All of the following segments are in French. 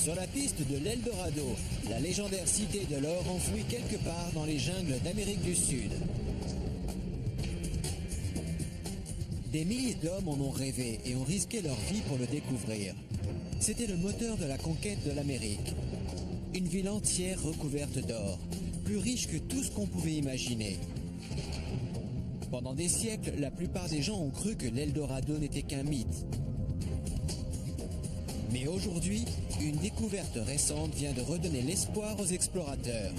Sur la piste de l'Eldorado, la légendaire cité de l'or enfouie quelque part dans les jungles d'Amérique du Sud. Des milliers d'hommes en ont rêvé et ont risqué leur vie pour le découvrir. C'était le moteur de la conquête de l'Amérique. Une ville entière recouverte d'or, plus riche que tout ce qu'on pouvait imaginer. Pendant des siècles, la plupart des gens ont cru que l'Eldorado n'était qu'un mythe. Mais aujourd'hui, une découverte récente vient de redonner l'espoir aux explorateurs.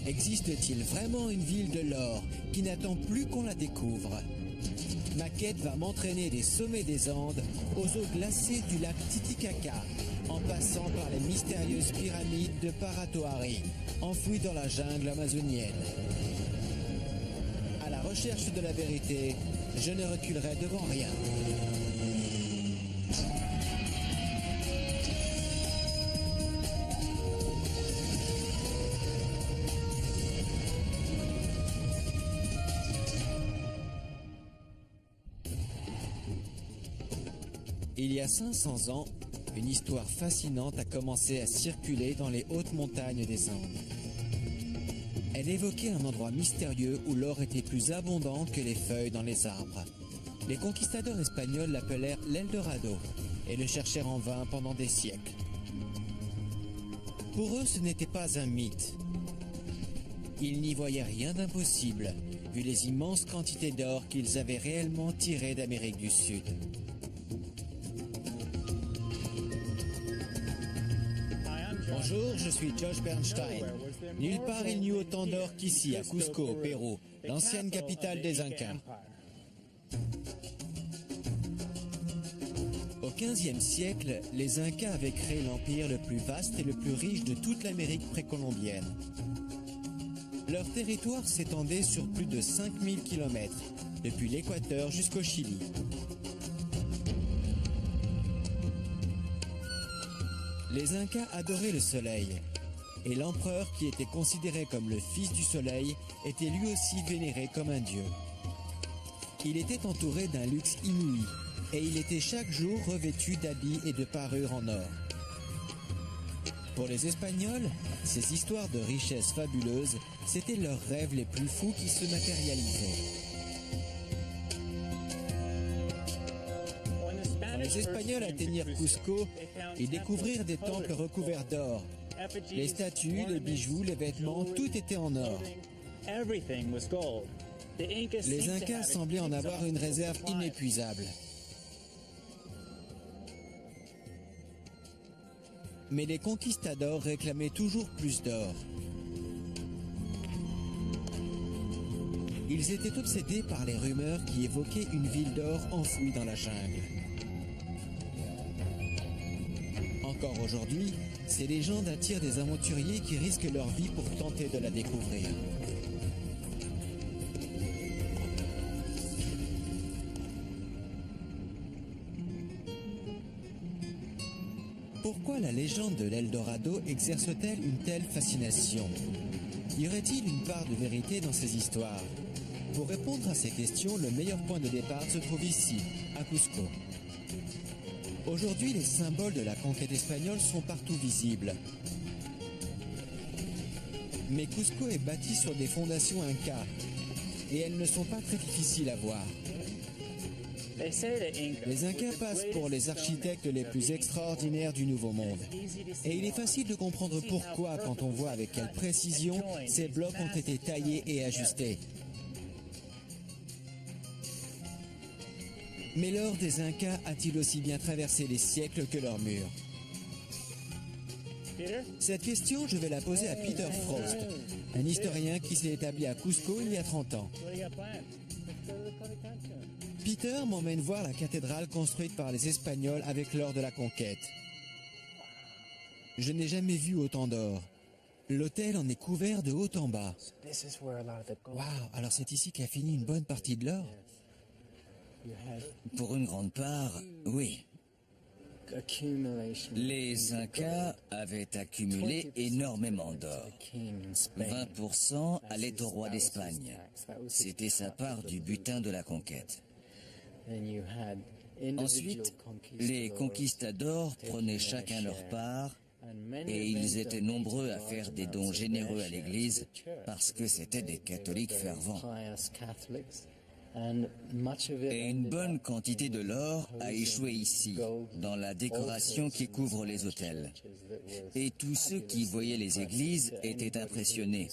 Existe-t-il vraiment une ville de l'or qui n'attend plus qu'on la découvre? Ma quête va m'entraîner des sommets des Andes aux eaux glacées du lac Titicaca, en passant par les mystérieuses pyramides de Paratoari, enfouies dans la jungle amazonienne. À la recherche de la vérité, je ne reculerai devant rien. Il y a 500 ans, une histoire fascinante a commencé à circuler dans les hautes montagnes des Andes. Elle évoquait un endroit mystérieux où l'or était plus abondant que les feuilles dans les arbres. Les conquistadors espagnols l'appelèrent l'Eldorado et le cherchèrent en vain pendant des siècles. Pour eux, ce n'était pas un mythe. Ils n'y voyaient rien d'impossible, vu les immenses quantités d'or qu'ils avaient réellement tirées d'Amérique du Sud. Bonjour, je suis Josh Bernstein. Nulle part il n'y eut autant d'or qu'ici, à Cusco, au Pérou, l'ancienne capitale des Incas. Au XVe siècle, les Incas avaient créé l'empire le plus vaste et le plus riche de toute l'Amérique précolombienne. Leur territoire s'étendait sur plus de 5000 km, depuis l'Équateur jusqu'au Chili. Les Incas adoraient le soleil, et l'empereur, qui était considéré comme le fils du soleil, était lui aussi vénéré comme un dieu. Il était entouré d'un luxe inouï, et il était chaque jour revêtu d'habits et de parures en or. Pour les Espagnols, ces histoires de richesses fabuleuses, c'étaient leurs rêves les plus fous qui se matérialisaient. Quand les Espagnols atteignirent Cusco, ils découvrirent des temples recouverts d'or. Les statues, les bijoux, les vêtements, tout était en or. Les Incas semblaient en avoir une réserve inépuisable. Mais les conquistadors réclamaient toujours plus d'or. Ils étaient obsédés par les rumeurs qui évoquaient une ville d'or enfouie dans la jungle. Encore aujourd'hui, ces légendes attirent des aventuriers qui risquent leur vie pour tenter de la découvrir. Pourquoi la légende de l'Eldorado exerce-t-elle une telle fascination? Y aurait-il une part de vérité dans ces histoires? Pour répondre à ces questions, le meilleur point de départ se trouve ici, à Cusco. Aujourd'hui, les symboles de la conquête espagnole sont partout visibles. Mais Cusco est bâti sur des fondations incas, et elles ne sont pas très difficiles à voir. Les Incas passent pour les architectes les plus extraordinaires du Nouveau Monde. Et il est facile de comprendre pourquoi quand on voit avec quelle précision ces blocs ont été taillés et ajustés. Mais l'or des Incas a-t-il aussi bien traversé les siècles que leurs murs? Cette question, je vais la poser à Peter Frost, un historien qui s'est établi à Cusco il y a 30 ans. Peter m'emmène voir la cathédrale construite par les Espagnols avec l'or de la conquête. Je n'ai jamais vu autant d'or. L'autel en est couvert de haut en bas. Waouh, alors c'est ici qu'a fini une bonne partie de l'or? Pour une grande part, oui. Les Incas avaient accumulé énormément d'or. 20% allait au roi d'Espagne. C'était sa part du butin de la conquête. Ensuite, les conquistadors prenaient chacun leur part Et ils étaient nombreux à faire des dons généreux à l'Église parce que c'étaient des catholiques fervents. Et une bonne quantité de l'or a échoué ici, dans la décoration qui couvre les autels. Et tous ceux qui voyaient les églises étaient impressionnés.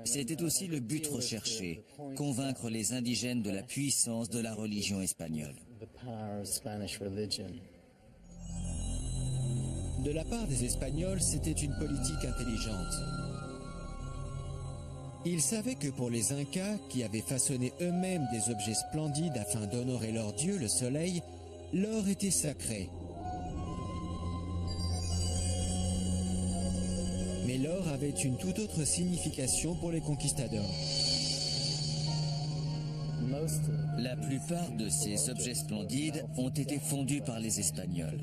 C'était aussi le but recherché, convaincre les indigènes de la puissance de la religion espagnole. De la part des Espagnols, c'était une politique intelligente. Ils savaient que pour les Incas, qui avaient façonné eux-mêmes des objets splendides afin d'honorer leur dieu, le soleil, l'or était sacré. Mais l'or avait une toute autre signification pour les conquistadors. La plupart de ces objets splendides ont été fondus par les Espagnols.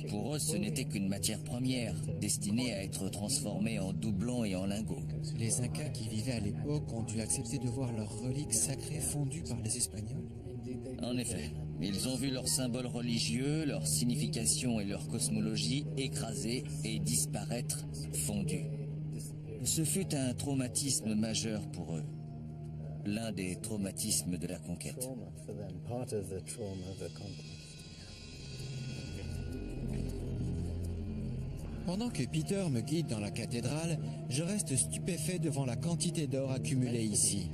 Pour eux, ce n'était qu'une matière première, destinée à être transformée en doublons et en lingots. Les Incas qui vivaient à l'époque ont dû accepter de voir leurs reliques sacrées fondues par les Espagnols. En effet, ils ont vu leurs symboles religieux, leur signification et leur cosmologie écrasés et disparaître, fondus. Ce fut un traumatisme majeur pour eux. L'un des traumatismes de la conquête. Pendant que Peter me guide dans la cathédrale, je reste stupéfait devant la quantité d'or accumulée ici.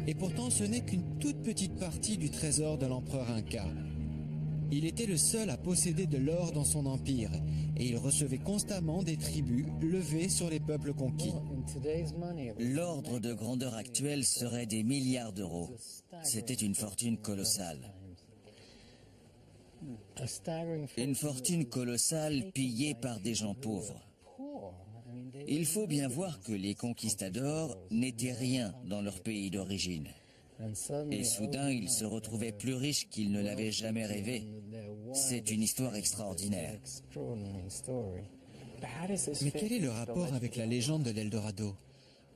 Et pourtant, ce n'est qu'une toute petite partie du trésor de l'empereur Inca. Il était le seul à posséder de l'or dans son empire, et il recevait constamment des tribus levées sur les peuples conquis. L'ordre de grandeur actuel serait des milliards d'euros. C'était une fortune colossale. Une fortune colossale pillée par des gens pauvres. Il faut bien voir que les conquistadors n'étaient rien dans leur pays d'origine. Et soudain, ils se retrouvaient plus riches qu'ils ne l'avaient jamais rêvé. C'est une histoire extraordinaire. Mais quel est le rapport avec la légende de l'Eldorado?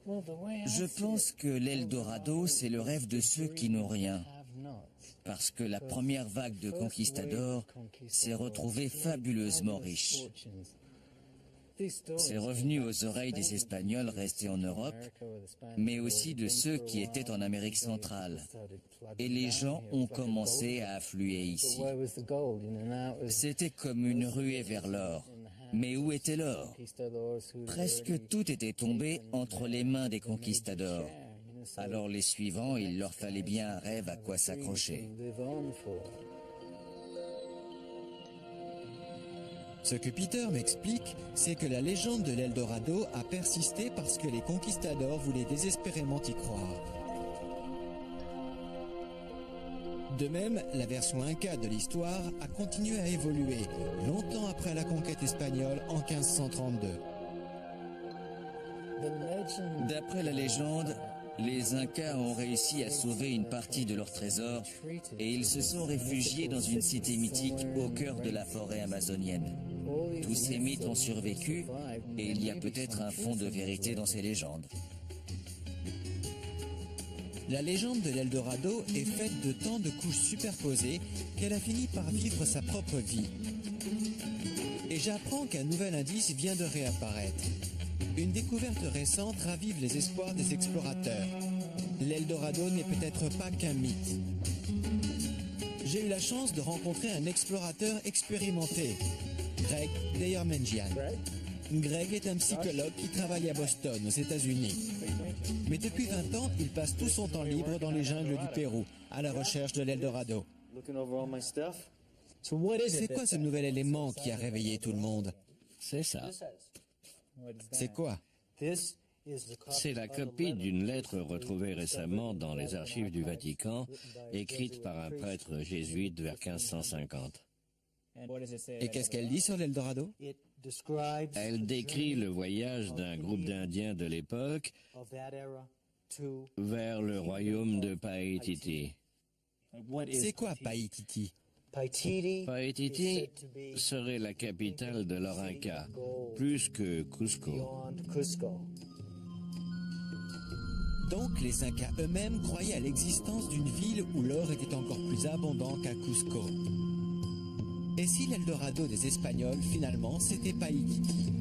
Je pense que l'Eldorado, c'est le rêve de ceux qui n'ont rien. Parce que la première vague de conquistadors s'est retrouvée fabuleusement riche. C'est revenu aux oreilles des Espagnols restés en Europe, mais aussi de ceux qui étaient en Amérique centrale. Et les gens ont commencé à affluer ici. C'était comme une ruée vers l'or. Mais où était l'or? Presque tout était tombé entre les mains des conquistadors. Alors les suivants, il leur fallait bien un rêve à quoi s'accrocher. Ce que Peter m'explique, c'est que la légende de l'Eldorado a persisté parce que les conquistadors voulaient désespérément y croire. De même, la version inca de l'histoire a continué à évoluer, longtemps après la conquête espagnole en 1532. D'après la légende, les Incas ont réussi à sauver une partie de leur trésor et ils se sont réfugiés dans une cité mythique au cœur de la forêt amazonienne. Tous ces mythes ont survécu et il y a peut-être un fond de vérité dans ces légendes. La légende de l'Eldorado est faite de tant de couches superposées qu'elle a fini par vivre sa propre vie. Et j'apprends qu'un nouvel indice vient de réapparaître. Une découverte récente ravive les espoirs des explorateurs. L'Eldorado n'est peut-être pas qu'un mythe. J'ai eu la chance de rencontrer un explorateur expérimenté, Greg Deyermenjian. Greg est un psychologue qui travaille à Boston, aux États-Unis. Mais depuis 20 ans, il passe tout son temps libre dans les jungles du Pérou, à la recherche de l'Eldorado. C'est quoi ce nouvel élément qui a réveillé tout le monde? C'est ça. C'est quoi? C'est la copie d'une lettre retrouvée récemment dans les archives du Vatican, écrite par un prêtre jésuite vers 1550. Et qu'est-ce qu'elle dit sur l'Eldorado? Elle décrit le voyage d'un groupe d'Indiens de l'époque vers le royaume de Paititi. C'est quoi Paititi? Paititi serait la capitale de l'or Inca, plus que Cusco. Donc les Incas eux-mêmes croyaient à l'existence d'une ville où l'or était encore plus abondant qu'à Cusco. Et si l'Eldorado des Espagnols, finalement, c'était Paititi?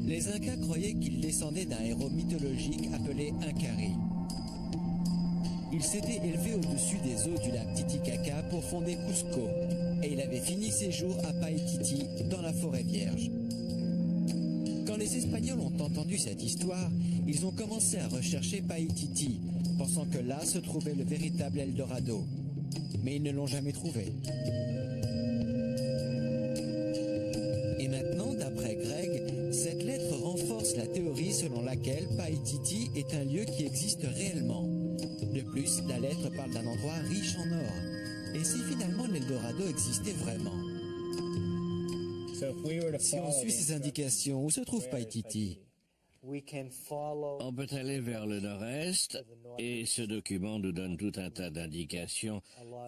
Les Incas croyaient qu'ils descendaient d'un héros mythologique appelé Incari. Il s'était élevé au-dessus des eaux du lac Titicaca pour fonder Cusco, et il avait fini ses jours à Paititi, dans la forêt vierge. Quand les Espagnols ont entendu cette histoire, ils ont commencé à rechercher Paititi, pensant que là se trouvait le véritable Eldorado. Mais ils ne l'ont jamais trouvé. Et maintenant, d'après Greg, cette lettre renforce la théorie selon laquelle Paititi est un lieu qui existe réellement. De plus, la lettre parle d'un endroit riche en or. Et si finalement l'Eldorado existait vraiment? Si on suit ces indications, où se trouve Paititi? On peut aller vers le nord-est et ce document nous donne tout un tas d'indications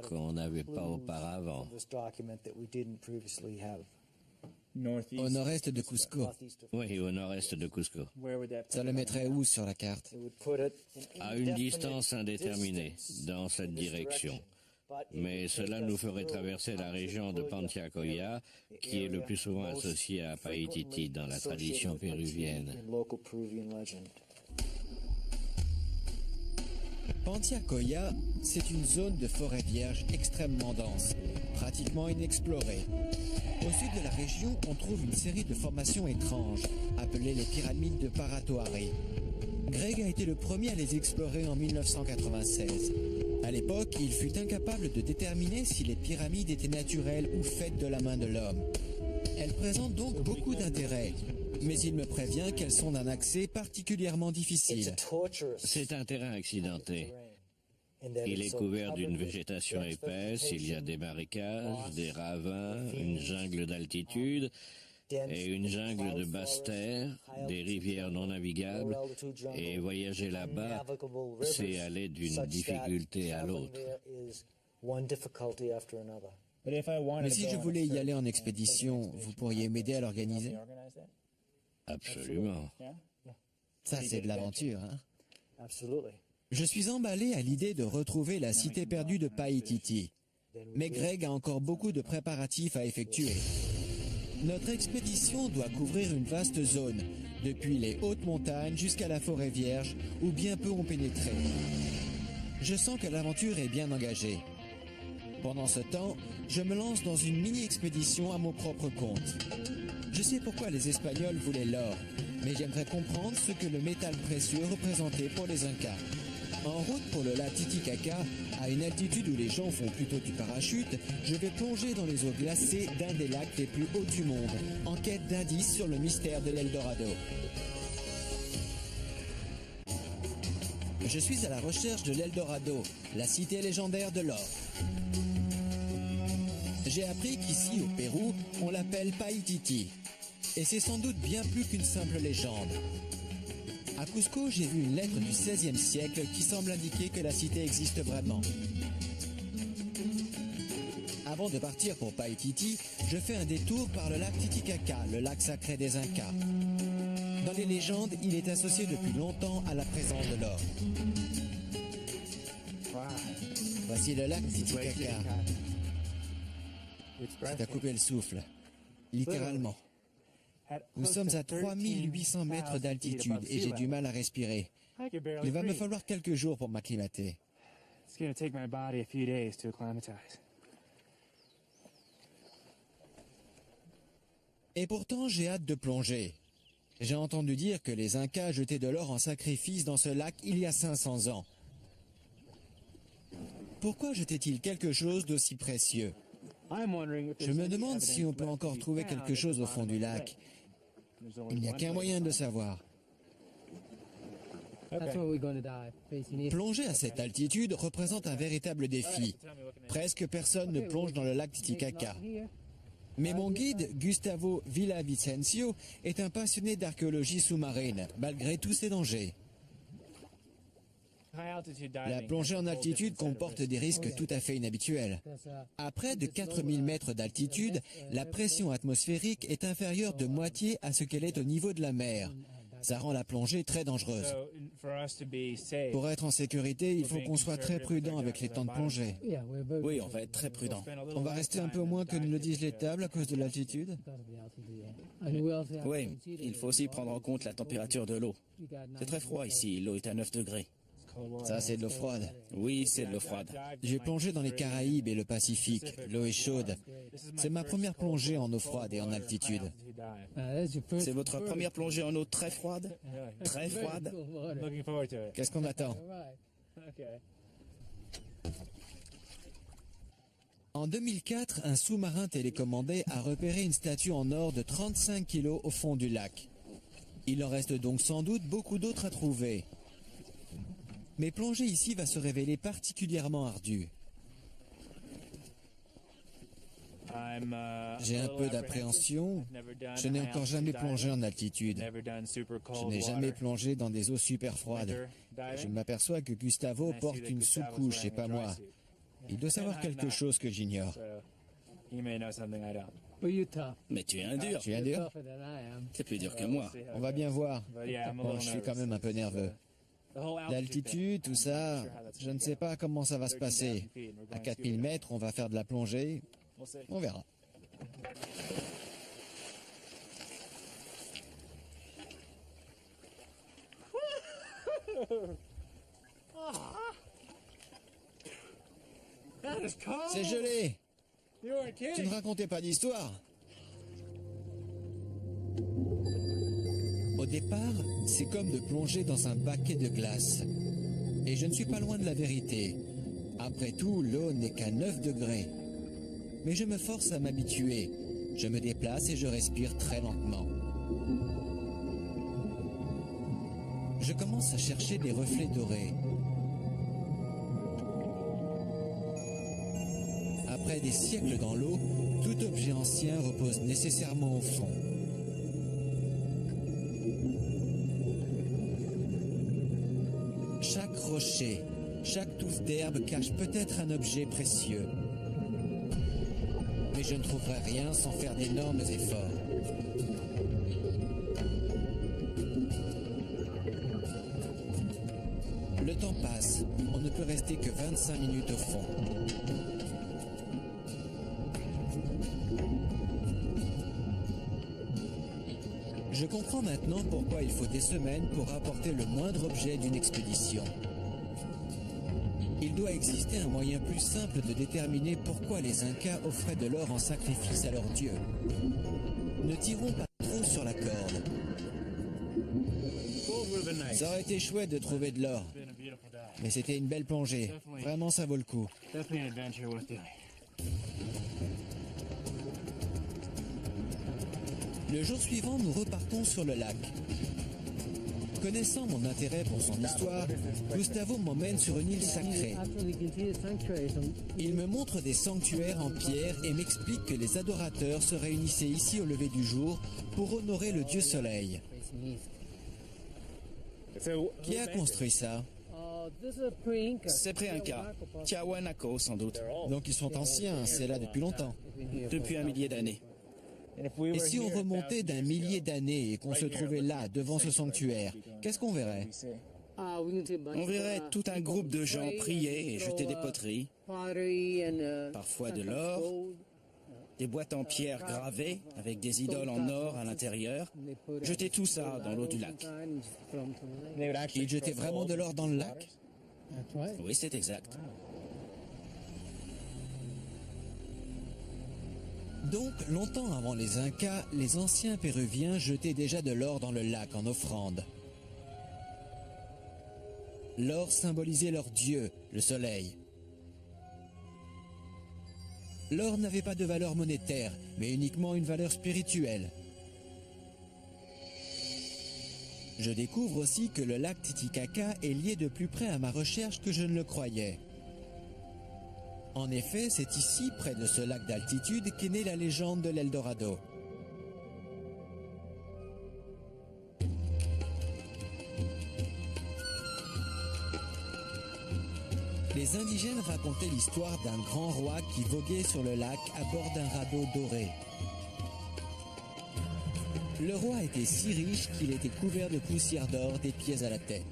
qu'on n'avait pas auparavant. Au nord-est de Cusco. Oui, au nord-est de Cusco. Ça le mettrait où sur la carte? À une distance indéterminée, dans cette direction. Mais cela nous ferait traverser la région de Pantiacoya, qui est le plus souvent associée à Paititi dans la tradition péruvienne. Pantiacoya, c'est une zone de forêt vierge extrêmement dense, pratiquement inexplorée. Au sud de la région, on trouve une série de formations étranges, appelées les pyramides de Paratoari. Greg a été le premier à les explorer en 1996. À l'époque, il fut incapable de déterminer si les pyramides étaient naturelles ou faites de la main de l'homme. Elles présentent donc beaucoup d'intérêt, mais il me prévient qu'elles sont d'un accès particulièrement difficile. C'est un terrain accidenté. Il est couvert d'une végétation épaisse, il y a des marécages, des ravins, une jungle d'altitude et une jungle de basse terre, des rivières non navigables, et voyager là-bas, c'est aller d'une difficulté à l'autre. Mais si je voulais y aller en expédition, vous pourriez m'aider à l'organiser? Absolument. Ça, c'est de l'aventure, hein? Je suis emballé à l'idée de retrouver la cité perdue de Paititi. Mais Greg a encore beaucoup de préparatifs à effectuer. Notre expédition doit couvrir une vaste zone, depuis les hautes montagnes jusqu'à la forêt vierge, où bien peu ont pénétré. Je sens que l'aventure est bien engagée. Pendant ce temps, je me lance dans une mini-expédition à mon propre compte. Je sais pourquoi les Espagnols voulaient l'or, mais j'aimerais comprendre ce que le métal précieux représentait pour les Incas. En route pour le lac Titicaca, à une altitude où les gens font plutôt du parachute, je vais plonger dans les eaux glacées d'un des lacs les plus hauts du monde, en quête d'indices sur le mystère de l'Eldorado. Je suis à la recherche de l'Eldorado, la cité légendaire de l'or. J'ai appris qu'ici, au Pérou, on l'appelle Paititi. Et c'est sans doute bien plus qu'une simple légende. À Cusco, j'ai vu une lettre du XVIe siècle qui semble indiquer que la cité existe vraiment. Avant de partir pour Paititi, je fais un détour par le lac Titicaca, le lac sacré des Incas. Dans les légendes, il est associé depuis longtemps à la présence de l'or. Voici le lac Titicaca. C'est à couper le souffle, littéralement. Nous sommes à 3800 mètres d'altitude et j'ai du mal à respirer. Il va me falloir quelques jours pour m'acclimater. Et pourtant, j'ai hâte de plonger. J'ai entendu dire que les Incas jetaient de l'or en sacrifice dans ce lac il y a 500 ans. Pourquoi jetaient-ils quelque chose d'aussi précieux? Je me demande si on peut encore trouver quelque chose au fond du lac. Il n'y a qu'un moyen de le savoir. Plonger à cette altitude représente un véritable défi. Presque personne ne plonge dans le lac Titicaca. Mais mon guide, Gustavo Villavicencio, est un passionné d'archéologie sous-marine, malgré tous ses dangers. La plongée en altitude comporte des risques tout à fait inhabituels. À près de 4000 mètres d'altitude, la pression atmosphérique est inférieure de moitié à ce qu'elle est au niveau de la mer. Ça rend la plongée très dangereuse. Pour être en sécurité, il faut qu'on soit très prudent avec les temps de plongée. Oui, on va être très prudent. On va rester un peu moins que ne le disent les tables à cause de l'altitude. Oui, il faut aussi prendre en compte la température de l'eau. C'est très froid ici, l'eau est à 9 degrés. Ça, c'est de l'eau froide. Oui, c'est de l'eau froide. J'ai plongé dans les Caraïbes et le Pacifique. L'eau est chaude. C'est ma première plongée en eau froide et en altitude. C'est votre première plongée en eau très froide? Très froide? Qu'est-ce qu'on attend? En 2004, un sous-marin télécommandé a repéré une statue en or de 35 kilos au fond du lac. Il en reste donc sans doute beaucoup d'autres à trouver. Mais plonger ici va se révéler particulièrement ardu. J'ai un peu d'appréhension. Je n'ai encore jamais plongé en altitude. Je n'ai jamais plongé dans des eaux super froides. Je m'aperçois que Gustavo porte une sous-couche et pas moi. Il doit savoir quelque chose que j'ignore. Mais tu es un dur. Tu es un dur? C'est plus dur que moi. On va bien voir. Bon, je suis quand même un peu nerveux. L'altitude, tout ça, je ne sais pas comment ça va se passer. À 4000 mètres, on va faire de la plongée. On verra. C'est gelé. Tu ne racontais pas d'histoire. Au départ, c'est comme de plonger dans un baquet de glace. Et je ne suis pas loin de la vérité. Après tout, l'eau n'est qu'à 9 degrés. Mais je me force à m'habituer. Je me déplace et je respire très lentement. Je commence à chercher des reflets dorés. Après des siècles dans l'eau, tout objet ancien repose nécessairement au fond. Chaque rocher, chaque touffe d'herbe cache peut-être un objet précieux. Mais je ne trouverai rien sans faire d'énormes efforts. Le temps passe, on ne peut rester que 25 minutes au fond. Je comprends maintenant pourquoi il faut des semaines pour rapporter le moindre objet d'une expédition. Il doit exister un moyen plus simple de déterminer pourquoi les Incas offraient de l'or en sacrifice à leurs dieux. Ne tirons pas trop sur la corde. Ça aurait été chouette de trouver de l'or. Mais c'était une belle plongée. Vraiment, ça vaut le coup. Le jour suivant, nous repartons sur le lac. Connaissant mon intérêt pour son histoire, Gustavo m'emmène sur une île sacrée. Il me montre des sanctuaires en pierre et m'explique que les adorateurs se réunissaient ici au lever du jour pour honorer le dieu soleil. Qui a construit ça? C'est pré-inca. Tiahuanaco, sans doute. Donc ils sont anciens, c'est là depuis longtemps. Depuis un millier d'années. Et si on remontait d'un millier d'années et qu'on se trouvait là, devant ce sanctuaire, qu'est-ce qu'on verrait? On verrait tout un groupe de gens prier et jeter des poteries, parfois de l'or, des boîtes en pierre gravées avec des idoles en or à l'intérieur, jeter tout ça dans l'eau du lac. Ils jetaient vraiment de l'or dans le lac? Oui, c'est exact. Donc, longtemps avant les Incas, les anciens Péruviens jetaient déjà de l'or dans le lac en offrande. L'or symbolisait leur dieu, le soleil. L'or n'avait pas de valeur monétaire, mais uniquement une valeur spirituelle. Je découvre aussi que le lac Titicaca est lié de plus près à ma recherche que je ne le croyais. En effet, c'est ici, près de ce lac d'altitude, qu'est née la légende de l'Eldorado. Les indigènes racontaient l'histoire d'un grand roi qui voguait sur le lac à bord d'un radeau doré. Le roi était si riche qu'il était couvert de poussière d'or des pieds à la tête.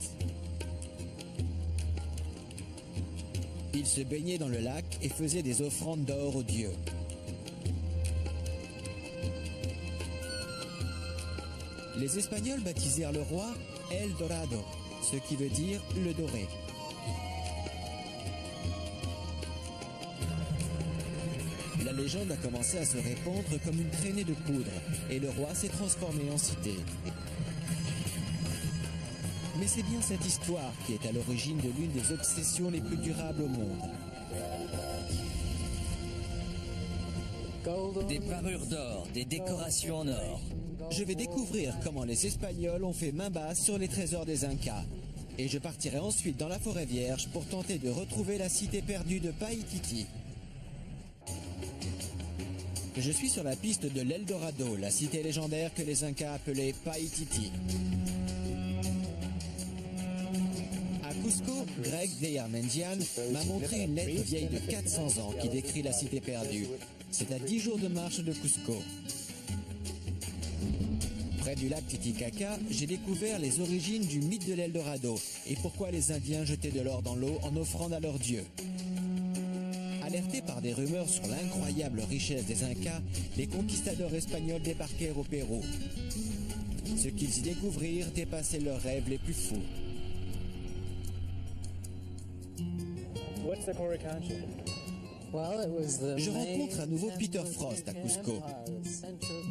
Il se baignait dans le lac et faisait des offrandes d'or aux dieux. Les Espagnols baptisèrent le roi El Dorado, ce qui veut dire le doré. La légende a commencé à se répandre comme une traînée de poudre et le roi s'est transformé en cité. Mais c'est bien cette histoire qui est à l'origine de l'une des obsessions les plus durables au monde. Des parures d'or, des décorations en or. Je vais découvrir comment les Espagnols ont fait main basse sur les trésors des Incas. Et je partirai ensuite dans la forêt vierge pour tenter de retrouver la cité perdue de Paititi. Je suis sur la piste de l'Eldorado, la cité légendaire que les Incas appelaient Paititi. À Cusco, Greg Deyarmendian m'a montré une lettre vieille de 400 ans qui décrit la cité perdue. C'est à 10 jours de marche de Cusco. Près du lac Titicaca, j'ai découvert les origines du mythe de l'Eldorado et pourquoi les Indiens jetaient de l'or dans l'eau en offrande à leurs dieux. Alertés par des rumeurs sur l'incroyable richesse des Incas, les conquistadors espagnols débarquèrent au Pérou. Ce qu'ils y découvrirent dépassait leurs rêves les plus fous. Je rencontre à nouveau Peter Frost à Cusco.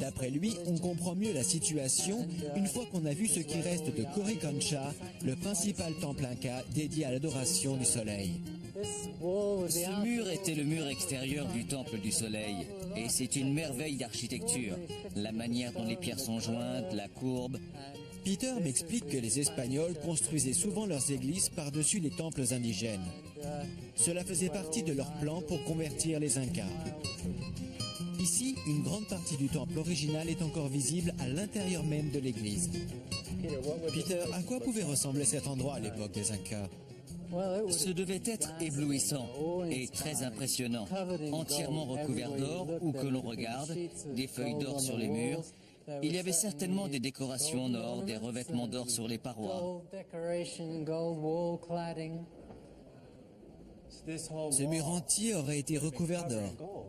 D'après lui, on comprend mieux la situation une fois qu'on a vu ce qui reste de Coricancha, le principal temple inca dédié à l'adoration du soleil. Ce mur était le mur extérieur du temple du soleil. Et c'est une merveille d'architecture. La manière dont les pierres sont jointes, la courbe. Peter m'explique que les Espagnols construisaient souvent leurs églises par-dessus les temples indigènes. Cela faisait partie de leur plan pour convertir les Incas. Ici, une grande partie du temple original est encore visible à l'intérieur même de l'église. Peter, à quoi pouvait ressembler cet endroit à l'époque des Incas ? Ce devait être éblouissant et très impressionnant, entièrement recouvert d'or où que l'on regarde, des feuilles d'or sur les murs. Il y avait certainement des décorations en or, des revêtements d'or sur les parois. Ce mur entier aurait été recouvert d'or.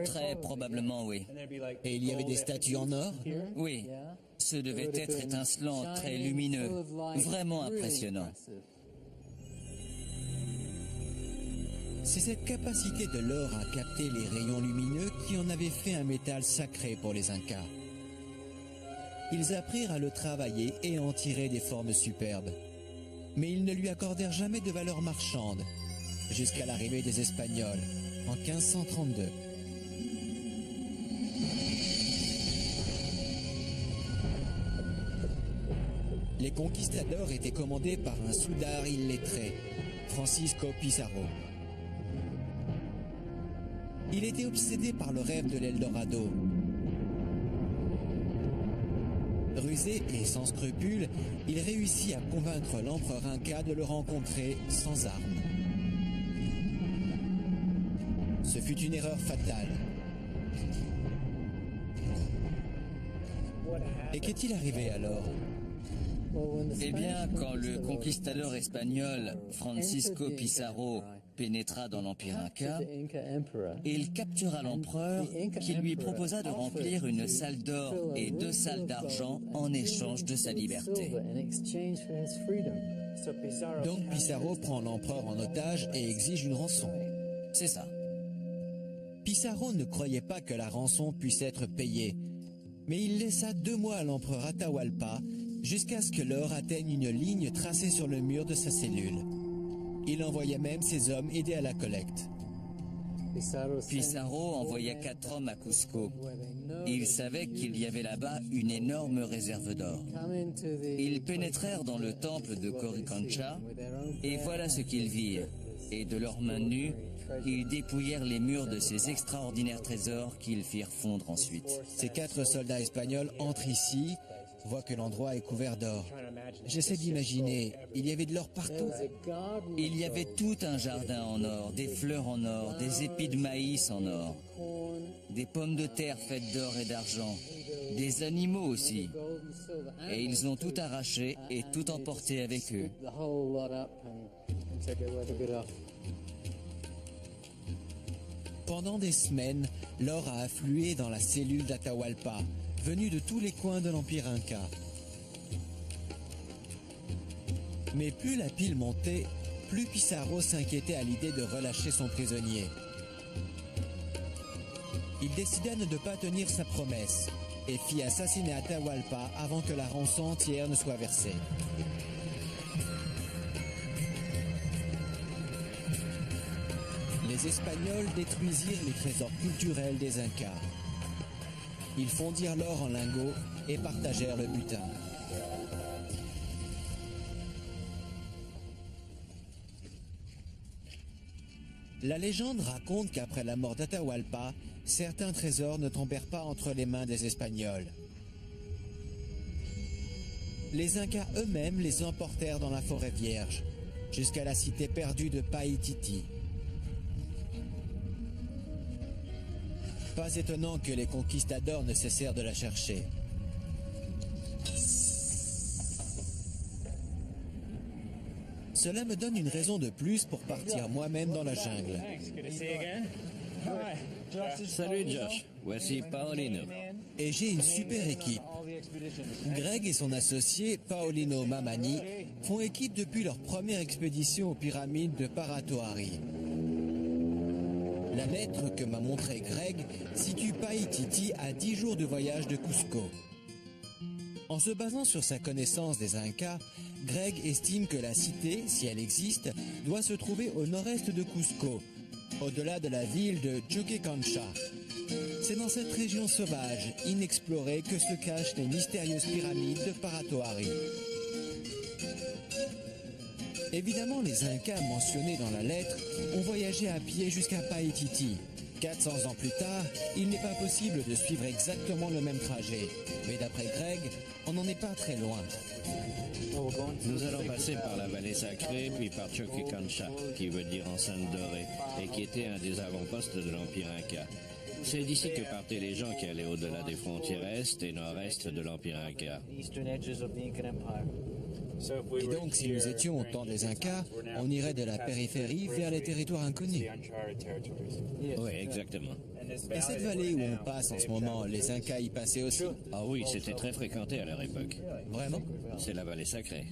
Très probablement, oui. Et il y avait des statues en or ? Oui. Ce devait être étincelant, très lumineux, vraiment impressionnant. C'est cette capacité de l'or à capter les rayons lumineux qui en avait fait un métal sacré pour les Incas. Ils apprirent à le travailler et à en tirer des formes superbes. Mais ils ne lui accordèrent jamais de valeur marchande, jusqu'à l'arrivée des Espagnols, en 1532. Les conquistadors étaient commandés par un soudard illettré, Francisco Pizarro. Il était obsédé par le rêve de l'Eldorado. Rusé et sans scrupules, il réussit à convaincre l'empereur Inca de le rencontrer sans armes. Ce fut une erreur fatale. Et qu'est-il arrivé alors ? Eh bien, quand le conquistador espagnol Francisco Pizarro pénétra dans l'Empire Inca, il captura l'empereur qui lui proposa de remplir une salle d'or et 2 salles d'argent en échange de sa liberté. Donc Pizarro prend l'empereur en otage et exige une rançon. C'est ça. Pizarro ne croyait pas que la rançon puisse être payée, mais il laissa 2 mois à l'empereur Atahualpa jusqu'à ce que l'or atteigne une ligne tracée sur le mur de sa cellule. Il envoya même ses hommes aider à la collecte. Pizarro envoya 4 hommes à Cusco. Ils savaient qu'il y avait là-bas une énorme réserve d'or. Ils pénétrèrent dans le temple de Coricancha et voilà ce qu'ils virent. Et de leurs mains nues, ils dépouillèrent les murs de ces extraordinaires trésors qu'ils firent fondre ensuite. Ces 4 soldats espagnols entrent ici voit que l'endroit est couvert d'or. J'essaie d'imaginer, il y avait de l'or partout. Il y avait tout un jardin en or, des fleurs en or, des épis de maïs en or, des pommes de terre faites d'or et d'argent, des animaux aussi. Et ils ont tout arraché et tout emporté avec eux. Pendant des semaines, l'or a afflué dans la cellule d'Atahualpa, venu de tous les coins de l'Empire Inca. Mais plus la pile montait, plus Pizarro s'inquiétait à l'idée de relâcher son prisonnier. Il décida de ne pas tenir sa promesse et fit assassiner Atahualpa avant que la rançon entière ne soit versée. Les Espagnols détruisirent les trésors culturels des Incas. Ils fondirent l'or en lingots et partagèrent le butin. La légende raconte qu'après la mort d'Atahualpa, certains trésors ne tombèrent pas entre les mains des Espagnols. Les Incas eux-mêmes les emportèrent dans la forêt vierge, jusqu'à la cité perdue de Paititi. Pas étonnant que les conquistadors ne cessèrent de la chercher. Cela me donne une raison de plus pour partir moi-même dans la jungle. Salut Josh, voici Paolino. Et j'ai une super équipe. Greg et son associé Paolino Mamani font équipe depuis leur première expédition aux pyramides de Paratoari. La lettre que m'a montrée Greg situe Paititi à 10 jours de voyage de Cusco. En se basant sur sa connaissance des Incas, Greg estime que la cité, si elle existe, doit se trouver au nord-est de Cusco, au-delà de la ville de Choquecancha. C'est dans cette région sauvage, inexplorée, que se cachent les mystérieuses pyramides de Paratoari. Évidemment, les Incas mentionnés dans la lettre ont voyagé à pied jusqu'à Paititi. 400 ans plus tard, il n'est pas possible de suivre exactement le même trajet. Mais d'après Greg, on n'en est pas très loin. Nous allons passer par la vallée sacrée, puis par Choquecancha, qui veut dire enceinte dorée, et qui était un des avant-postes de l'Empire Inca. C'est d'ici que partaient les gens qui allaient au-delà des frontières est et nord-est de l'Empire Inca. Et donc, si nous étions au temps des Incas, on irait de la périphérie vers les territoires inconnus. Oui, exactement. Et cette vallée où on passe en ce moment, les Incas y passaient aussi? Ah oui, c'était très fréquenté à leur époque. Vraiment? C'est la vallée sacrée.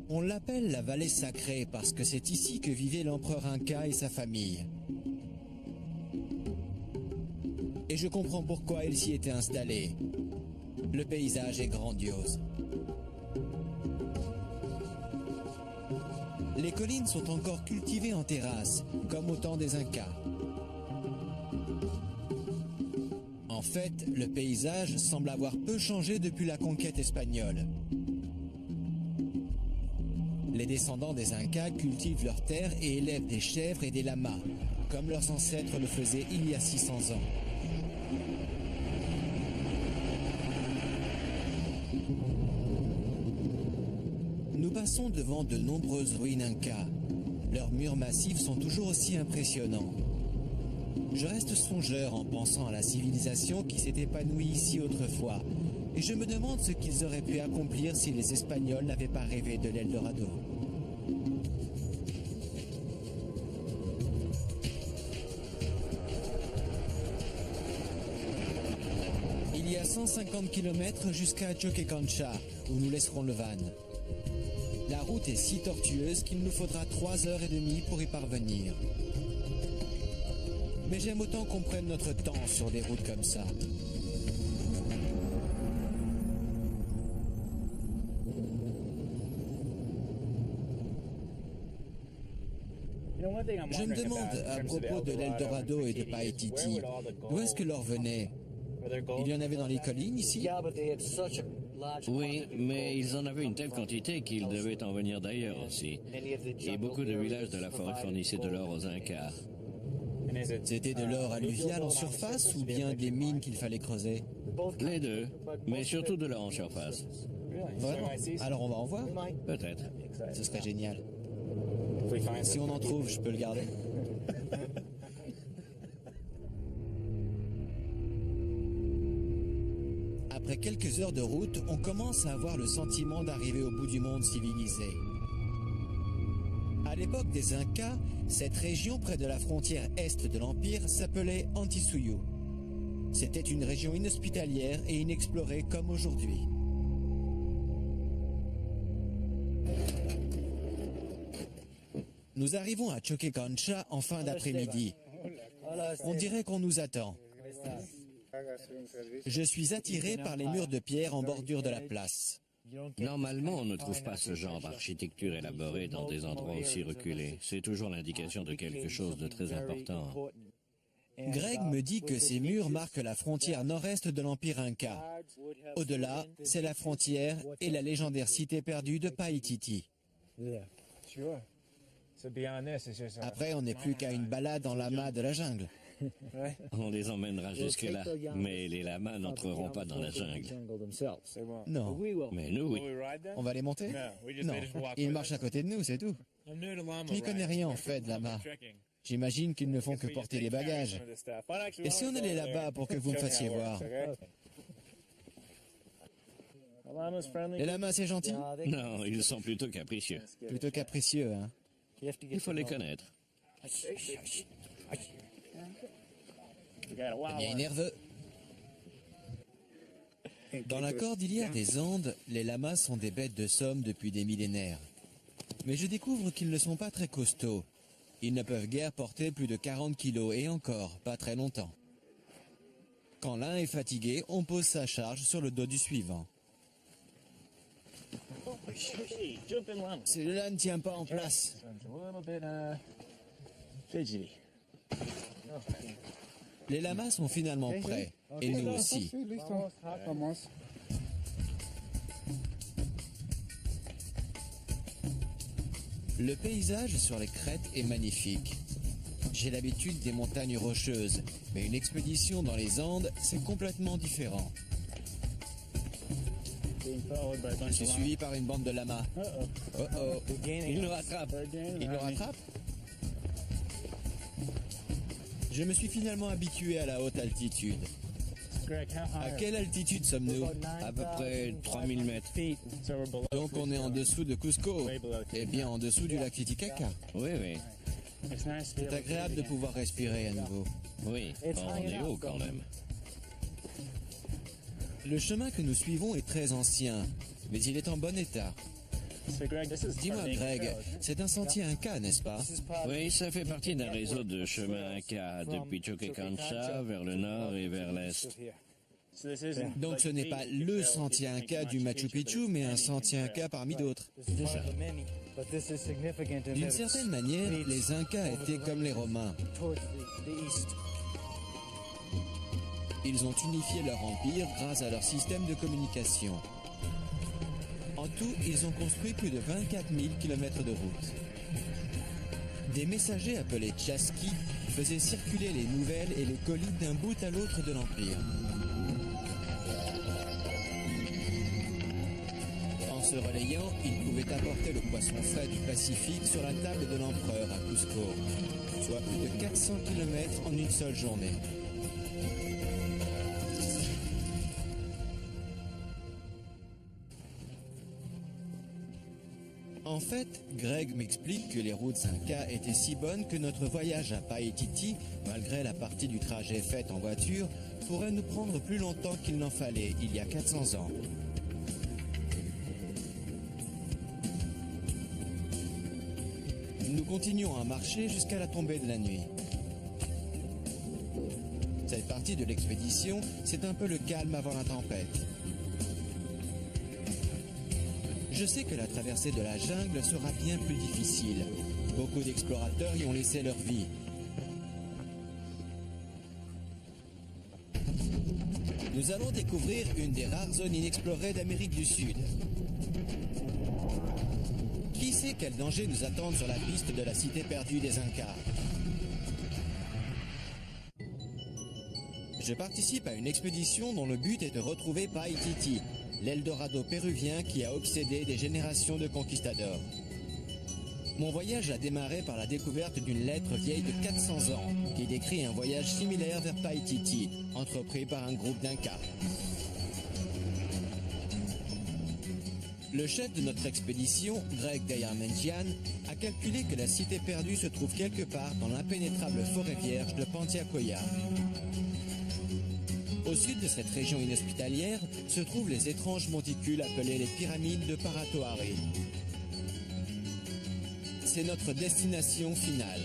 On l'appelle la vallée sacrée parce que c'est ici que vivait l'empereur Inca et sa famille. Et je comprends pourquoi il s'y était installé. Le paysage est grandiose. Les collines sont encore cultivées en terrasse, comme au temps des Incas. En fait, le paysage semble avoir peu changé depuis la conquête espagnole. Les descendants des Incas cultivent leurs terres et élèvent des chèvres et des lamas, comme leurs ancêtres le faisaient il y a 600 ans. Nous passons devant de nombreuses ruines Incas. Leurs murs massifs sont toujours aussi impressionnants. Je reste songeur en pensant à la civilisation qui s'est épanouie ici autrefois, et je me demande ce qu'ils auraient pu accomplir si les Espagnols n'avaient pas rêvé de l'Eldorado. Il y a 150 km jusqu'à Choquecancha, où nous laisserons le van. La route est si tortueuse qu'il nous faudra 3h30 pour y parvenir. Mais j'aime autant qu'on prenne notre temps sur des routes comme ça. Je me demande, à propos de l'Eldorado et de Paititi, d'où est-ce que l'or venait? Il y en avait dans les collines ici? Oui, mais ils en avaient une telle quantité qu'ils devaient en venir d'ailleurs aussi. Et beaucoup de villages de la forêt fournissaient de l'or aux Incas. C'était de l'or alluvial en surface ou bien des mines qu'il fallait creuser? Les deux, mais surtout de l'or en surface. Vraiment? Alors on va en voir? Peut-être. Ce serait génial. Si on en trouve, je peux le garder. Après quelques heures de route, on commence à avoir le sentiment d'arriver au bout du monde civilisé. À l'époque des Incas, cette région près de la frontière est de l'Empire s'appelait Antissuyu. C'était une région inhospitalière et inexplorée comme aujourd'hui. Nous arrivons à Choquecancha en fin d'après-midi. On dirait qu'on nous attend. Je suis attiré par les murs de pierre en bordure de la place. Normalement, on ne trouve pas ce genre d'architecture élaborée dans des endroits aussi reculés. C'est toujours l'indication de quelque chose de très important. Greg me dit que ces murs marquent la frontière nord-est de l'Empire Inca. Au-delà, c'est la frontière et la légendaire cité perdue de Paititi. Après, on n'est plus qu'à une balade en lama de la jungle. On les emmènera jusque-là, mais les lamas n'entreront pas dans la jungle. Non. Mais nous, oui. On va les monter? Non. Ils marchent à côté de nous, c'est tout. Je n'y connais rien en fait de lama. J'imagine qu'ils ne font que porter les bagages. Et si on allait là-bas pour que vous me fassiez voir? Les lamas, c'est gentil? Non, ils sont plutôt capricieux. Plutôt capricieux, hein? Il faut les connaître. Bien nerveux. Dans la cordillère des Andes, les lamas sont des bêtes de somme depuis des millénaires. Mais je découvre qu'ils ne sont pas très costauds. Ils ne peuvent guère porter plus de 40 kilos et encore, pas très longtemps. Quand l'un est fatigué, on pose sa charge sur le dos du suivant. Celui-là ne tient pas en place. Les lamas sont finalement prêts, et nous aussi. Le paysage sur les crêtes est magnifique. J'ai l'habitude des montagnes rocheuses, mais une expédition dans les Andes, c'est complètement différent. Je suis suivi par une bande de lamas. Oh oh, il nous rattrape. Il nous rattrape? Je me suis finalement habitué à la haute altitude. À quelle altitude sommes-nous? À peu près 3000 mètres. Donc on est en dessous de Cusco, et bien en dessous du lac Titicaca. Oui, oui. C'est agréable de pouvoir respirer à nouveau. Oui, on est haut quand même. Le chemin que nous suivons est très ancien, mais il est en bon état. Dis-moi, Greg, c'est un sentier Inca, n'est-ce pas? Oui, ça fait partie d'un réseau de chemins Inca depuis Choquecancha vers le nord et vers l'est. Donc ce n'est pas le sentier Inca du Machu Picchu, mais un sentier Inca parmi d'autres. C'est ça. D'une certaine manière, les Incas étaient comme les Romains. Ils ont unifié leur empire grâce à leur système de communication. En tout, ils ont construit plus de 24 000 km de route. Des messagers appelés Chasqui faisaient circuler les nouvelles et les colis d'un bout à l'autre de l'empire. En se relayant, ils pouvaient apporter le poisson frais du Pacifique sur la table de l'empereur à Cusco, soit plus de 400 km en une seule journée. En fait, Greg m'explique que les routes Incas étaient si bonnes que notre voyage à Paititi, malgré la partie du trajet faite en voiture, pourrait nous prendre plus longtemps qu'il n'en fallait il y a 400 ans. Nous continuons à marcher jusqu'à la tombée de la nuit. Cette partie de l'expédition, c'est un peu le calme avant la tempête. Je sais que la traversée de la jungle sera bien plus difficile. Beaucoup d'explorateurs y ont laissé leur vie. Nous allons découvrir une des rares zones inexplorées d'Amérique du Sud. Qui sait quels dangers nous attendent sur la piste de la cité perdue des Incas? Je participe à une expédition dont le but est de retrouver Paititi, l'Eldorado péruvien qui a obsédé des générations de conquistadors. Mon voyage a démarré par la découverte d'une lettre vieille de 400 ans qui décrit un voyage similaire vers Paititi, entrepris par un groupe d'Incas. Le chef de notre expédition, Greg Dayarmenjian, a calculé que la cité perdue se trouve quelque part dans l'impénétrable forêt vierge de Pantiacoya. Au sud de cette région inhospitalière se trouvent les étranges monticules appelés les pyramides de Paratoari. C'est notre destination finale.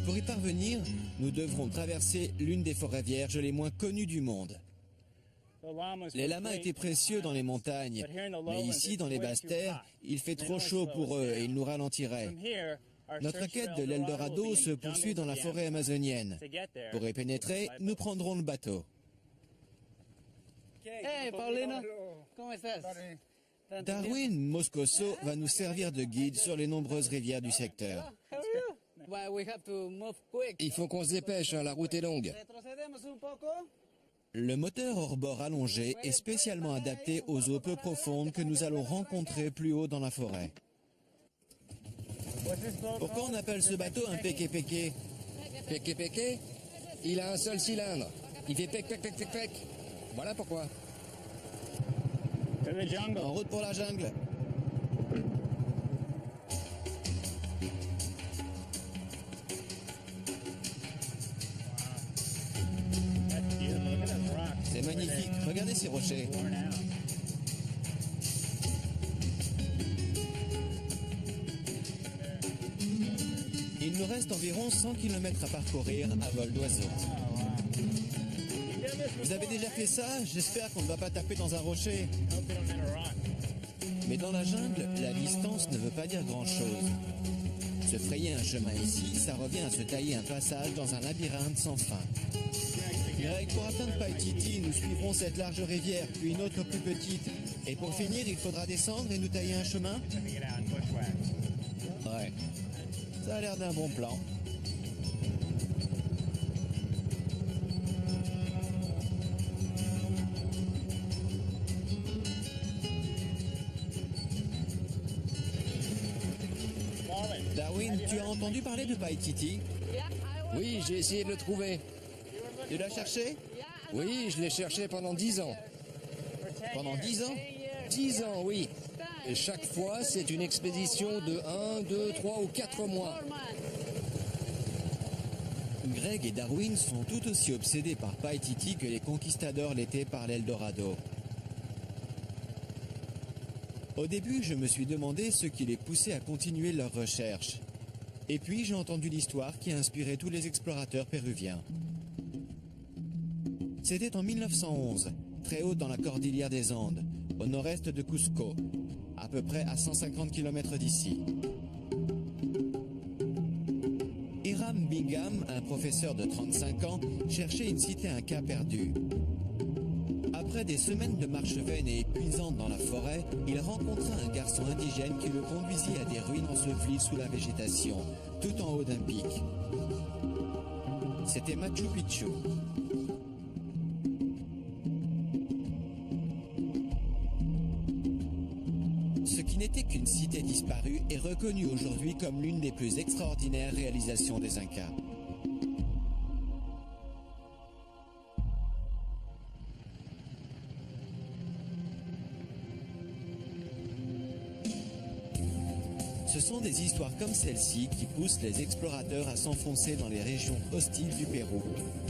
Pour y parvenir, nous devrons traverser l'une des forêts vierges les moins connues du monde. Les lamas étaient précieux dans les montagnes, mais ici, dans les basses terres, il fait trop chaud pour eux et ils nous ralentiraient. Notre quête de l'Eldorado se poursuit dans la forêt amazonienne. Pour y pénétrer, nous prendrons le bateau. Hey, Paulina, comment estás? Darwin Moscoso va nous servir de guide sur les nombreuses rivières du secteur. Il faut qu'on se dépêche, hein, la route est longue. Le moteur hors-bord allongé est spécialement adapté aux eaux peu profondes que nous allons rencontrer plus haut dans la forêt. Pourquoi on appelle ce bateau un péké-péké? Péké, il a un seul cylindre. Il fait pec, pec, pec, pec, pec. Voilà pourquoi. En route pour la jungle. C'est magnifique, regardez ces rochers. Il nous reste environ 100 km à parcourir à vol d'oiseau. Vous avez déjà fait ça? J'espère qu'on ne va pas taper dans un rocher. Mais dans la jungle, la distance ne veut pas dire grand-chose. Se frayer un chemin ici, ça revient à se tailler un passage dans un labyrinthe sans fin. Greg, pour atteindre Paititi, nous suivrons cette large rivière, puis une autre plus petite. Et pour finir, il faudra descendre et nous tailler un chemin? Ouais. Ça a l'air d'un bon plan. Darwin, tu as entendu parler de Paititi? Oui, j'ai essayé de le trouver. Tu l'as cherché? Oui, je l'ai cherché pendant 10 ans. Pendant 10 ans? 10 ans, oui. Et chaque fois, c'est une expédition de 1, 2, 3 ou 4 mois. Greg et Darwin sont tout aussi obsédés par Paititi que les conquistadors l'étaient par l'Eldorado. Au début, je me suis demandé ce qui les poussait à continuer leurs recherches. Et puis, j'ai entendu l'histoire qui a inspiré tous les explorateurs péruviens. C'était en 1911, très haut dans la cordillère des Andes, au nord-est de Cusco, à peu près à 150 km d'ici. Hiram Bingham, un professeur de 35 ans, cherchait une cité inca perdue. Après des semaines de marche vaine et épuisante dans la forêt, il rencontra un garçon indigène qui le conduisit à des ruines ensevelies sous la végétation, tout en haut d'un pic. C'était Machu Picchu. Ce qui n'était qu'une cité disparue est reconnu aujourd'hui comme l'une des plus extraordinaires réalisations des Incas. Ce sont des histoires comme celle-ci qui poussent les explorateurs à s'enfoncer dans les régions hostiles du Pérou,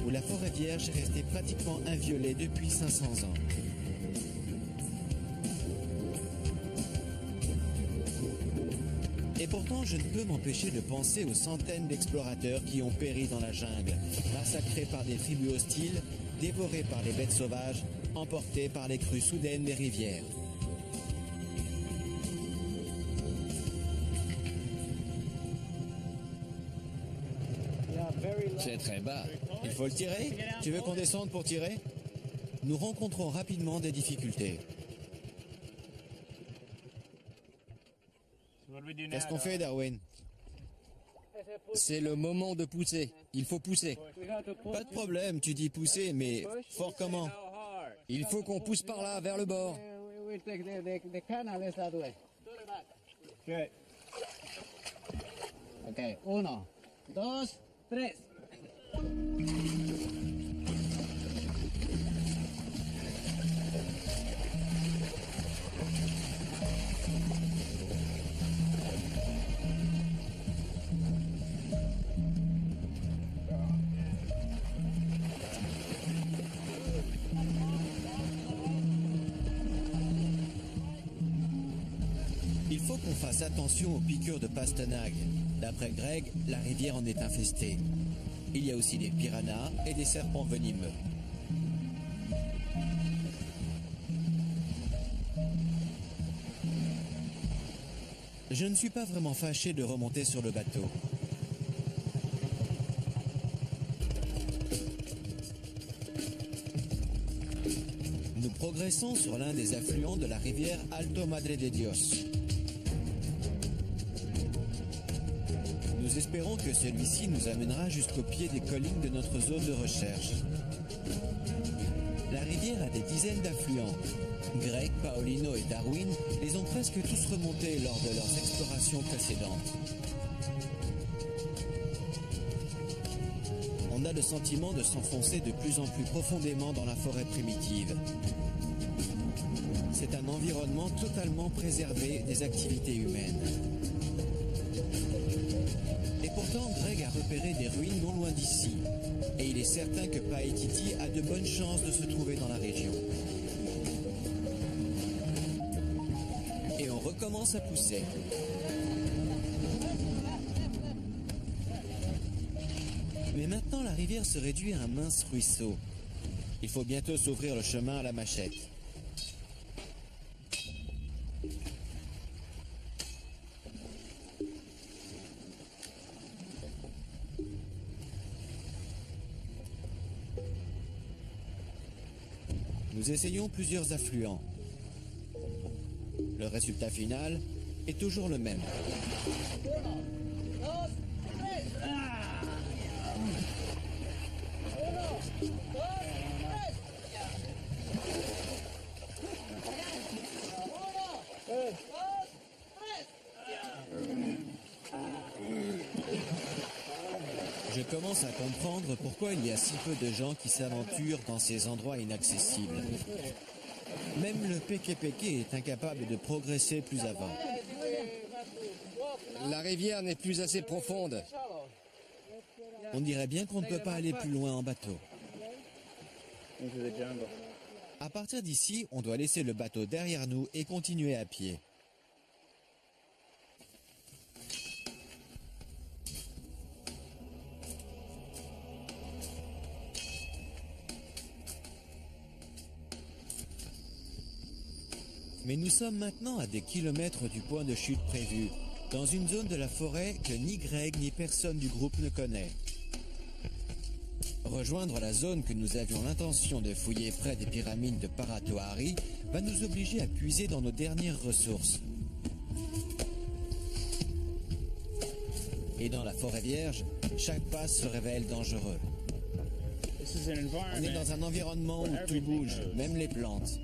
où la forêt vierge est restée pratiquement inviolée depuis 500 ans. Et pourtant, je ne peux m'empêcher de penser aux centaines d'explorateurs qui ont péri dans la jungle, massacrés par des tribus hostiles, dévorés par les bêtes sauvages, emportés par les crues soudaines des rivières. C'est très bas. Il faut le tirer? Tu veux qu'on descende pour tirer? Nous rencontrons rapidement des difficultés. Qu'est-ce qu'on fait, Darwin? C'est le moment de pousser. Il faut pousser. Pas de problème, tu dis pousser, mais fort comment? Il faut qu'on pousse par là, vers le bord. Ok, 1, 2, 3. Il faut qu'on fasse attention aux piqûres de pastenague. D'après Greg, la rivière en est infestée. Il y a aussi des piranhas et des serpents venimeux. Je ne suis pas vraiment fâché de remonter sur le bateau. Nous progressons sur l'un des affluents de la rivière Alto Madre de Dios. Nous espérons que celui-ci nous amènera jusqu'au pied des collines de notre zone de recherche. La rivière a des dizaines d'affluents. Greg, Paolino et Darwin les ont presque tous remontés lors de leurs explorations précédentes. On a le sentiment de s'enfoncer de plus en plus profondément dans la forêt primitive. C'est un environnement totalement préservé des activités humaines. Et pourtant, Greg a repéré des ruines non loin d'ici. Et il est certain que Paititi a de bonnes chances de se trouver dans la région. Et on recommence à pousser. Mais maintenant, la rivière se réduit à un mince ruisseau. Il faut bientôt s'ouvrir le chemin à la machette. Nous essayons plusieurs affluents. Le résultat final est toujours le même. Je commence à comprendre pourquoi il y a si peu de gens qui s'aventurent dans ces endroits inaccessibles. Même le Peke-Peke est incapable de progresser plus avant. La rivière n'est plus assez profonde. On dirait bien qu'on ne peut pas aller plus loin en bateau. À partir d'ici, on doit laisser le bateau derrière nous et continuer à pied. Mais nous sommes maintenant à des kilomètres du point de chute prévu, dans une zone de la forêt que ni Greg ni personne du groupe ne connaît. Rejoindre la zone que nous avions l'intention de fouiller près des pyramides de Paratoari va nous obliger à puiser dans nos dernières ressources. Et dans la forêt vierge, chaque pas se révèle dangereux. On est dans un environnement où tout bouge, même les plantes.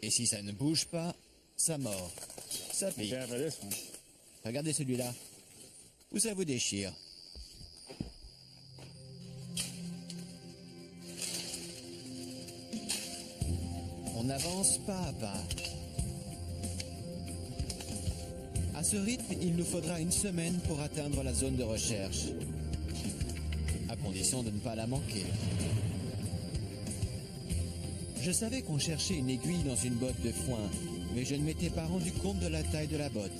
Et si ça ne bouge pas, ça mord. Ça pique. Regardez celui-là. Où ça vous déchire. On avance pas à pas. À ce rythme, il nous faudra une semaine pour atteindre la zone de recherche. À condition de ne pas la manquer. Je savais qu'on cherchait une aiguille dans une botte de foin, mais je ne m'étais pas rendu compte de la taille de la botte.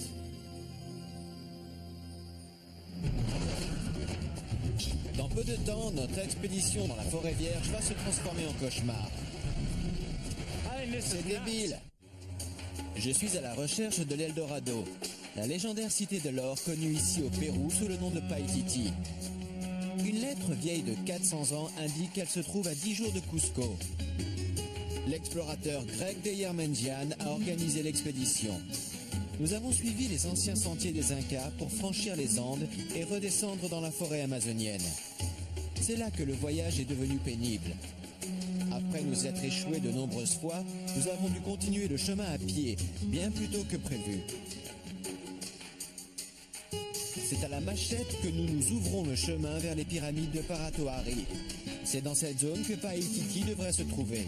Dans peu de temps, notre expédition dans la forêt vierge va se transformer en cauchemar. C'est débile. Je suis à la recherche de l'Eldorado, la légendaire cité de l'or connue ici au Pérou sous le nom de Paititi. Une lettre vieille de 400 ans indique qu'elle se trouve à 10 jours de Cusco. L'explorateur Greg de Yermenjian a organisé l'expédition. Nous avons suivi les anciens sentiers des Incas pour franchir les Andes et redescendre dans la forêt amazonienne. C'est là que le voyage est devenu pénible. Après nous être échoués de nombreuses fois, nous avons dû continuer le chemin à pied, bien plus tôt que prévu. C'est à la machette que nous nous ouvrons le chemin vers les pyramides de Paratoari. C'est dans cette zone que Paititi devrait se trouver.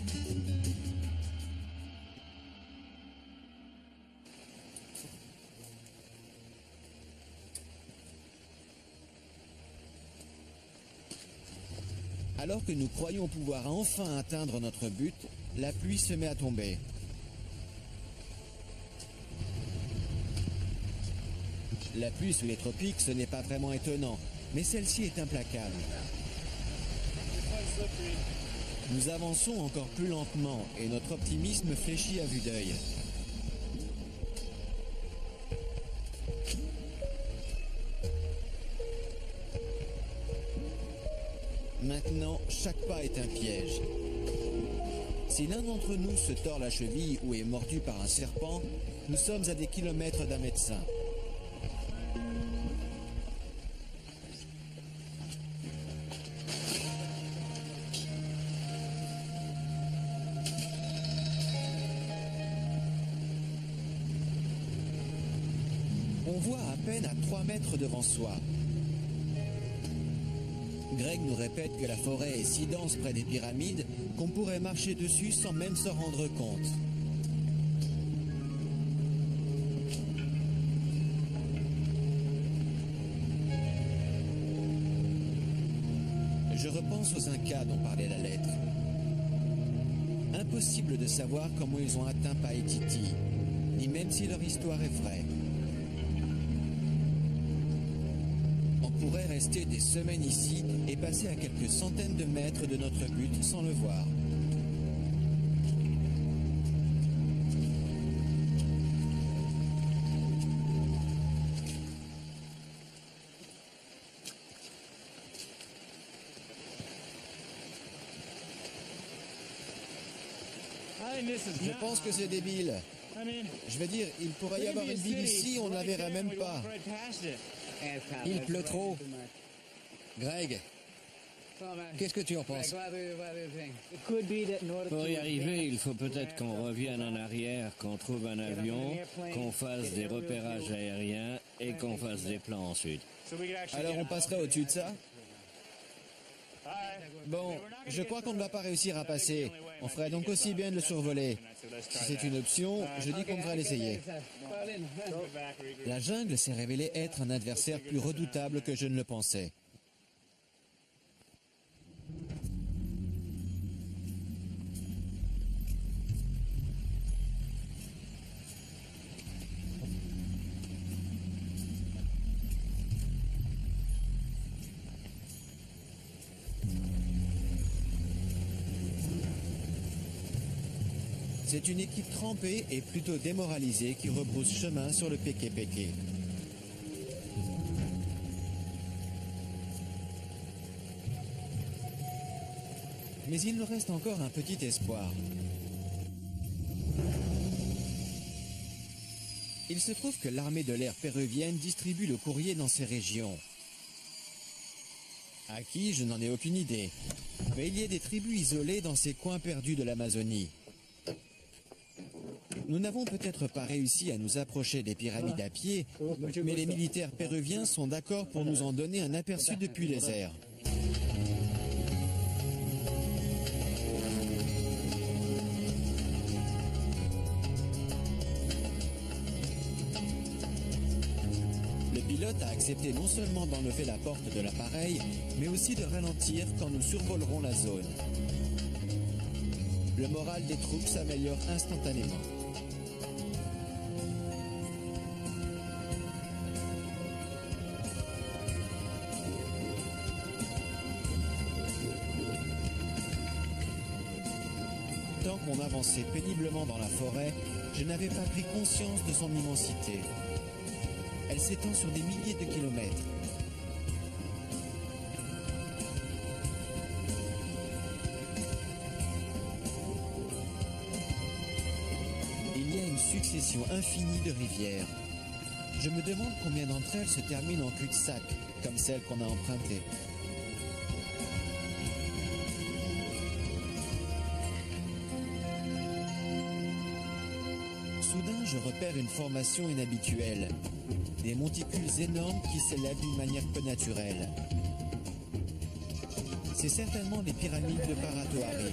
Alors que nous croyons pouvoir enfin atteindre notre but, la pluie se met à tomber. La pluie sous les tropiques, ce n'est pas vraiment étonnant, mais celle-ci est implacable. Nous avançons encore plus lentement et notre optimisme fléchit à vue d'œil. Maintenant, chaque pas est un piège. Si l'un d'entre nous se tord la cheville ou est mordu par un serpent, nous sommes à des kilomètres d'un médecin. On voit à peine à 3 mètres devant soi. Greg nous répète que la forêt est si dense près des pyramides qu'on pourrait marcher dessus sans même s'en rendre compte. Je repense aux Incas dont parlait la lettre. Impossible de savoir comment ils ont atteint Paititi, ni même si leur histoire est vraie. On pourrait rester des semaines ici et passer à quelques centaines de mètres de notre but sans le voir. Je pense que c'est débile. Je veux dire, il pourrait y avoir une ville ici, on ne la verrait même pas. Il pleut trop. Greg, qu'est-ce que tu en penses? Pour y arriver, il faut peut-être qu'on revienne en arrière, qu'on trouve un avion, qu'on fasse des repérages aériens et qu'on fasse des plans ensuite. Alors on passerait au-dessus de ça? Bon, je crois qu'on ne va pas réussir à passer. On ferait donc aussi bien de le survoler. Si c'est une option, je dis qu'on devrait l'essayer. La jungle s'est révélée être un adversaire plus redoutable que je ne le pensais. C'est une équipe trempée et plutôt démoralisée qui rebrousse chemin sur le Peke-Peke. Mais il nous reste encore un petit espoir. Il se trouve que l'armée de l'air péruvienne distribue le courrier dans ces régions. À qui, je n'en ai aucune idée. Mais il y a des tribus isolées dans ces coins perdus de l'Amazonie. Nous n'avons peut-être pas réussi à nous approcher des pyramides à pied, mais les militaires péruviens sont d'accord pour nous en donner un aperçu depuis les airs. Le pilote a accepté non seulement d'enlever la porte de l'appareil, mais aussi de ralentir quand nous survolerons la zone. Le moral des troupes s'améliore instantanément. Tant qu'on avançait péniblement dans la forêt, je n'avais pas pris conscience de son immensité. Elle s'étend sur des milliers de kilomètres. succession infinie de rivières. Je me demande combien d'entre elles se terminent en cul-de-sac, comme celle qu'on a empruntée. Soudain, je repère une formation inhabituelle. Des monticules énormes qui s'élèvent d'une manière peu naturelle. C'est certainement les pyramides de Paratoari.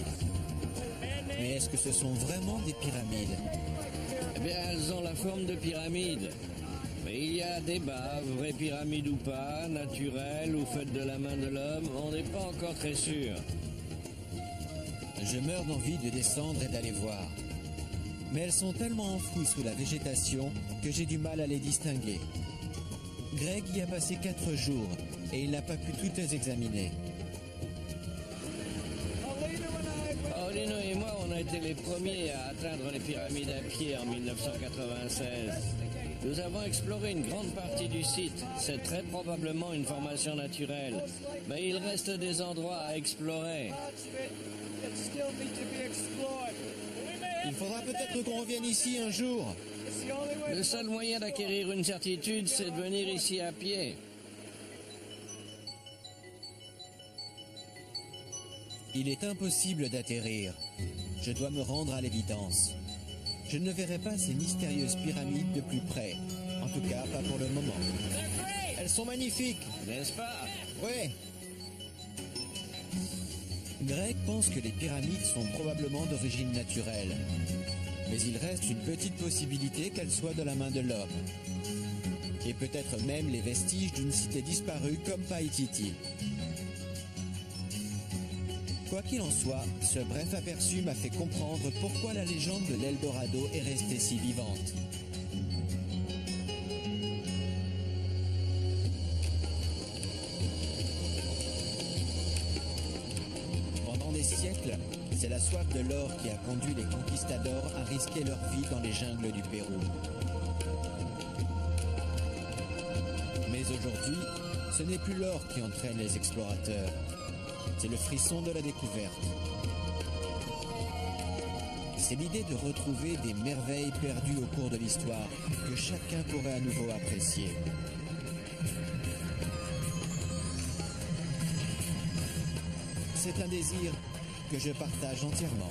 Mais est-ce que ce sont vraiment des pyramides? Eh bien, elles ont la forme de pyramides. Mais il y a débat, vraies pyramides ou pas, naturelles ou faites de la main de l'homme, on n'est pas encore très sûr. Je meurs d'envie de descendre et d'aller voir. Mais elles sont tellement enfouies sous la végétation que j'ai du mal à les distinguer. Greg y a passé 4 jours et il n'a pas pu toutes les examiner. Paulino et moi, on a été les premiers à atteindre les pyramides à pied en 1996. Nous avons exploré une grande partie du site. C'est très probablement une formation naturelle. Mais il reste des endroits à explorer. Il faudra peut-être qu'on revienne ici un jour. Le seul moyen d'acquérir une certitude, c'est de venir ici à pied. Il est impossible d'atterrir. Je dois me rendre à l'évidence. Je ne verrai pas ces mystérieuses pyramides de plus près. En tout cas, pas pour le moment. Elles sont magnifiques, N'est-ce pas? ouais. Greg pense que les pyramides sont probablement d'origine naturelle. Mais il reste une petite possibilité qu'elles soient de la main de l'homme. Et peut-être même les vestiges d'une cité disparue comme Paititi. Quoi qu'il en soit, ce bref aperçu m'a fait comprendre pourquoi la légende de l'Eldorado est restée si vivante. Pendant des siècles, c'est la soif de l'or qui a conduit les conquistadors à risquer leur vie dans les jungles du Pérou. Mais aujourd'hui, ce n'est plus l'or qui entraîne les explorateurs. C'est le frisson de la découverte. C'est l'idée de retrouver des merveilles perdues au cours de l'histoire que chacun pourrait à nouveau apprécier. C'est un désir que je partage entièrement.